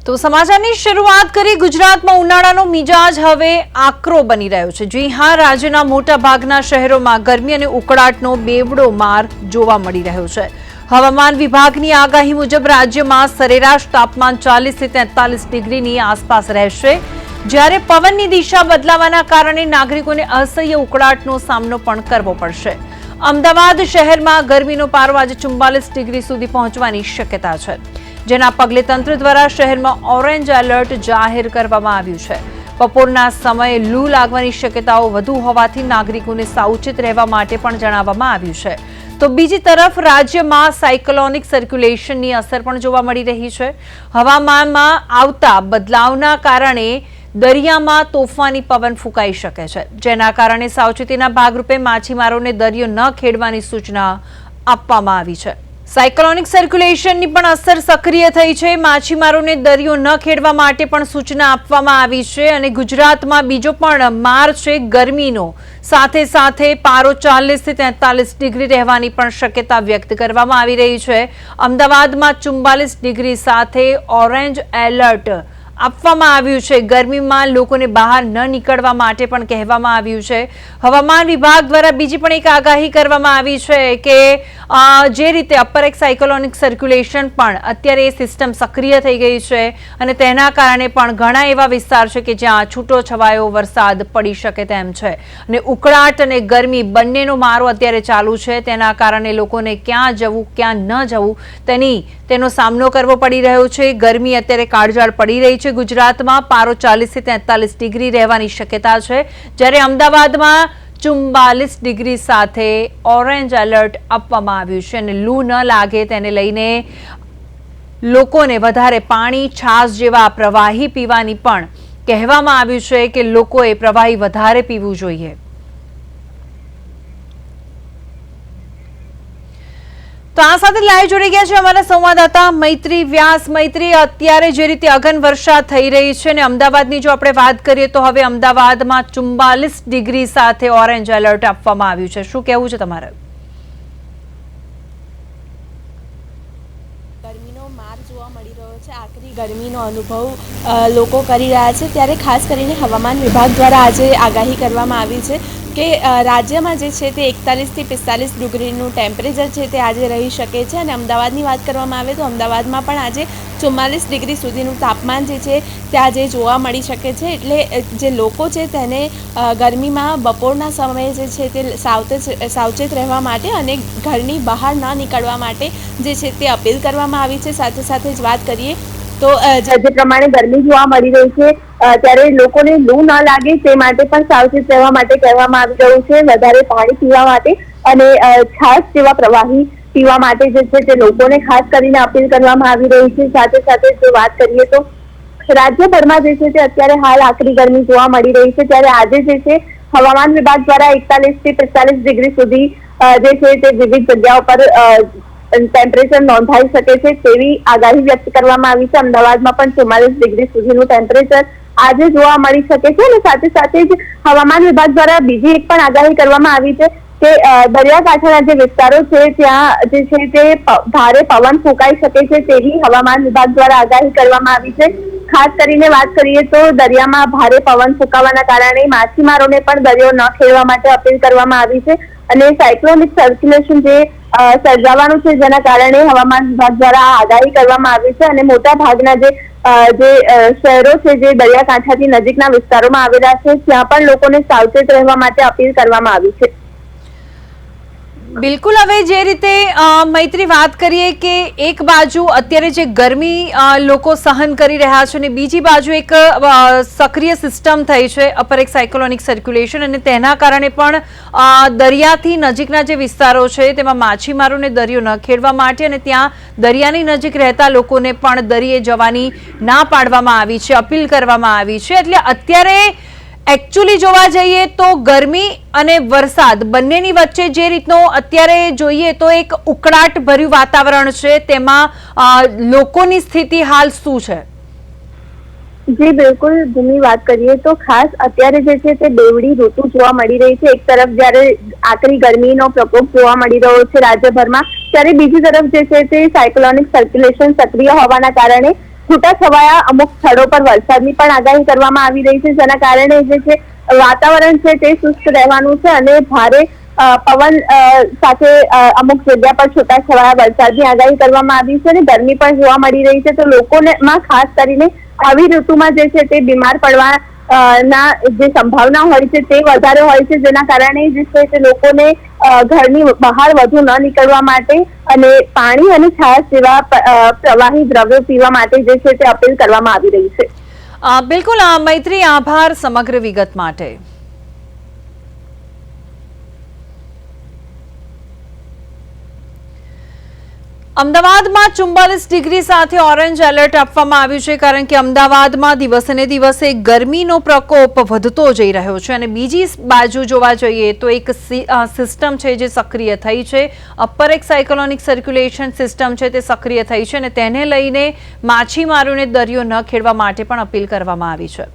તો સમાચારની શરૂઆત કરી ગુજરાતમાં ઉનાળાનો મિજાજ હવે આકરો બની રહ્યો છે। જી હા, રાજ્યના મોટા ભાગના શહેરોમાં ગરમી અને ઉકળાટનો બેવડો માર જોવા મળી રહ્યો છે। હવામાન વિભાગની આગાહી મુજબ રાજ્યમાં સરેરાશ તાપમાન 40 થી 43 ડિગ્રીની આસપાસ રહેશે, જ્યારે પવનની દિશા બદલાવાના કારણે નાગરિકોને અસહ્ય ઉકળાટનો સામનો પણ કરવો પડશે। અમદાવાદ શહેરમાં ગરમીનો પારો આજે 44 ડિગ્રી સુધી પહોંચવાની શક્યતા છે, જેના પગલે તંત્ર દ્વારા શહેરમાં ઓરેન્જ એલર્ટ જાહેર કરવામાં આવ્યું છે। બપોરના સમયે લૂ લાગવાની શક્યતાઓ વધુ હોવાથી નાગરિકોને સાવચેત રહેવા માટે પણ જણાવવામાં આવ્યું છે। તો બીજી તરફ રાજ્યમાં સાયક્લોનિક સર્ક્યુલેશનની અસર પણ જોવા મળી રહી છે। હવામાનમાં આવતા બદલાવના કારણે દરિયામાં તોફાની પવન ફૂંકાઈ શકે છે, જેના કારણે સાવચેતીના ભાગરૂપે માછીમારોને દરિયો ન ખેડવાની સૂચના આપવામાં આવી છે। સાયક્લોનિક સર્ક્યુલેશનની પણ અસર સક્રિય થઈ છે। માછીમારોને દરિયો ન ખેડવા માટે પણ સૂચના આપવામાં આવી છે અને ગુજરાતમાં બીજો પણ માર છે ગરમીનો, સાથે સાથે પારો 40 થી 43 ડિગ્રી રહેવાની પણ શક્યતા વ્યક્ત કરવામાં આવી રહી છે। અમદાવાદમાં 44 ડિગ્રી સાથે ઓરેન્જ એલર્ટ આપવામાં આવ્યું છે। ગરમીમાં લોકોને બહાર ન નીકળવા માટે પણ કહેવામાં આવ્યું છે। હવામાન વિભાગ દ્વારા બીજી પણ એક આગાહી કરવામાં આવી છે કે જે રીતે અપર એક સાયક્લોનિક સર્ક્યુલેશન પણ અત્યારે સિસ્ટમ સક્રિય થઈ ગઈ છે અને તેના કારણે પણ ઘણા એવા વિસ્તાર છે કે જ્યાં છૂટો છવાયો વરસાદ પડી શકે તેમ છે અને ઉકળાટ અને ગરમી બંનેનો મારો અત્યારે ચાલુ છે। તેના કારણે લોકોને ક્યાં જવું ક્યાં ન જવું તેનો સામનો કરવો પડી રહ્યો છે। ગરમી અત્યારે કાળઝાળ પડી રહી છે। ગુજરાતમાં પારો 40 થી 43 ડિગ્રી રહેવાની શક્યતા છે, જ્યારે અમદાવાદમાં 44 ડિગ્રી સાથે ઓરેન્જ એલર્ટ આપવામાં આવ્યું છે અને લૂ ન લાગે તેને લઈને લોકોને વધારે પાણી, છાશ જેવા પ્રવાહી પીવાની પણ કહેવામાં આવ્યું છે કે લોકોએ પ્રવાહી વધારે પીવું જોઈએ। તો આ સાથે લાઈવ જોડી ગયા છે અમારા સંવાદદાતા મૈત્રી વ્યાસ। મૈત્રી, અત્યારે જે રીતે અગન વર્ષા થઈ રહી છે અને અમદાવાદની જો આપણે વાત કરીએ તો હવે અમદાવાદમાં 44 ડિગ્રી સાથે ઓરેન્જ એલર્ટ આપવામાં આવ્યું છે, શું કહેવું છે તમારે? ગરમીનો માર જોવા મળી રહ્યો છે, આકરી ગરમીનો અનુભવ લોકો કરી રહ્યા છે, ત્યારે ખાસ કરીને હવામાન વિભાગ દ્વારા આજે આગાહી કરવામાં આવી છે કે રાજ્યમાં જે છે તે 41 થી 45 ડિગ્રીનું ટેમ્પરેચર છે તે આજે રહી શકે છે અને અમદાવાદની વાત કરવામાં આવે તો અમદાવાદમાં પણ આજે 44 ડિગ્રી સુધીનું તાપમાન જે છે તે આજે જોવા મળી શકે છે। એટલે જે લોકો છે તેને ગરમીમાં બપોરના સમયે જે છે તે સાવચેત રહેવા માટે અને ઘરની બહાર ન નીકળવા માટે જે છે તે અપીલ કરવામાં આવી છે। સાથે સાથે જ વાત કરીએ તો જે પ્રમાણે ગરમી જોવા મળી રહી છે ત્યારે લોકોને લૂ ન લાગે તે માટે પણ સાવચેત રહેવા માટે કહેવામાં આવી રહ્યું છે। વધારે પાણી પીવા માટે અને છાશ જેવા પ્રવાહી પીવા માટે જે છે તે લોકોને ખાસ કરીને અપીલ કરવામાં આવી રહી છે। સાથે સાથે જો વાત કરીએ તો રાજ્યભરમાં જે છે તે અત્યારે હાલ આકરી ગરમી જોવા મળી રહી છે, ત્યારે આજે જે છે હવામાન વિભાગ દ્વારા 41 થી 45 ડિગ્રી સુધી જે છે તે વિવિધ જગ્યાઓ પર ટેમ્પરેચર નોંધાઈ શકે છે તેવી આગાહી વ્યક્ત કરવામાં આવી છે। અમદાવાદમાં પણ 44 ડિગ્રી સુધીનું ટેમ્પરેચર આજે જોવા મળી શકે છે અને સાથે સાથે જ હવામાન વિભાગ દ્વારા બીજી એક પણ આગાહી કરવામાં આવી છે કે દરિયાકાંઠાના જે વિસ્તારો છે ત્યાં જે છે તે ભારે પવન ફૂંકાઈ શકે છે તેવી હવામાન વિભાગ દ્વારા આગાહી કરવામાં આવી છે। ખાસ કરીને વાત કરીએ તો દરિયામાં ભારે પવન ફૂંકાવાના કારણે માછીમારોને પણ દરિયો ન ખેડવા માટે અપીલ કરવામાં આવી છે અને સાયક્લોનિક સર્ક્યુલેશન જે સર્જાવાનું છે જેના કારણે હવામાન વિભાગ દ્વારા આગાહી કરવામાં આવી છે અને મોટા ભાગના જે શહેરો છે જે દરિયાકાંઠાથી નજીકના વિસ્તારોમાં આવેલા છે ત્યાં પણ લોકોને સાવચેત રહેવા માટે અપીલ કરવામાં આવી છે। બિલકુલ, હવે જે રીતે મૈત્રી વાત કરીએ કે એક બાજુ અત્યારે જે ગરમી લોકો સહન કરી રહ્યા છે અને બીજી બાજુ એક સક્રિય સિસ્ટમ થઈ છે અપર એક સાયક્લોનિક સર્ક્યુલેશન અને તેના કારણે પણ દરિયાથી નજીકના જે વિસ્તારો છે તેમાં માછીમારોને દરિયો ન ખેડવા માટે અને ત્યાં દરિયાની નજીક રહેતા લોકોને પણ દરિયે જવાની ના પાડવામાં આવી છે, અપીલ કરવામાં આવી છે। એટલે અત્યારે એકચ્યુઅલી જોવા જઈએ તો ગરમી અને વરસાદ બંનેની વચ્ચે જે રીતનો અત્યારે જોઈએ તો એક ઉકળાટ ભર્યું વાતાવરણ છે, તેમાં લોકોની સ્થિતિ હાલ શું છે? જી બિલકુલ, ભૂમિ વાત કરીએ તો ખાસ અત્યારે જે છે તે બેવડી ઋતુ જોવા મળી રહી છે। એક તરફ જ્યારે આકરી ગરમીનો પ્રકોપ જોવા મળી રહ્યો છે રાજ્યભરમાં, ત્યારે બીજી તરફ જે છે તે સાયક્લોનિક સર્ક્યુલેશન સક્રિય હોવાના કારણે છૂટાછવાયા અમુક સ્થળો પર વરસાદની પણ આગાહી કરવામાં આવી રહી છે, જેના કારણે જે છે વાતાવરણ છે તે શુષ્ક રહેવાનું છે અને ભારે પવન સાથે અમુક જગ્યા પર છૂટાછવાયા વરસાદની આગાહી કરવામાં આવી છે અને ગરમી પણ જોવા મળી રહી છે. તો લોકોને ખાસ કરીને આવી ઋતુમાં જે છે તે બીમાર પડવા ના જે સંભાવના હોય છે તે વધારે હોય છે, જેના કારણે જે છે તે લોકોને ઘરની બહાર વધુ ન નીકળવા માટે અને પાણી અને છાશ જેવા પ્રવાહી દ્રવ્યો પીવા માટે જે છે તે અપીલ કરવામાં આવી રહી છે. બિલકુલ મૈત્રી, આભાર સમગ્ર વિગત માટે. અમદાવાદમાં 44 ડિગ્રી સાથે ઓરેન્જ એલર્ટ આપવામાં આવ્યું છે, કારણ કે અમદાવાદમાં દિવસે ને દિવસે ગરમીનો પ્રકોપ વધતો જઈ રહ્યો છે અને બીજી બાજુ જોવા જઈએ તો એક સિસ્ટમ છે જે સક્રિય થઈ છે. અપર એક સાયક્લોનિક સર્ક્યુલેશન સિસ્ટમ છે તે સક્રિય થઈ છે અને તેને લઈને માછીમારોને દરિયો ન ખેડવા માટે પણ અપીલ કરવામાં આવી છે.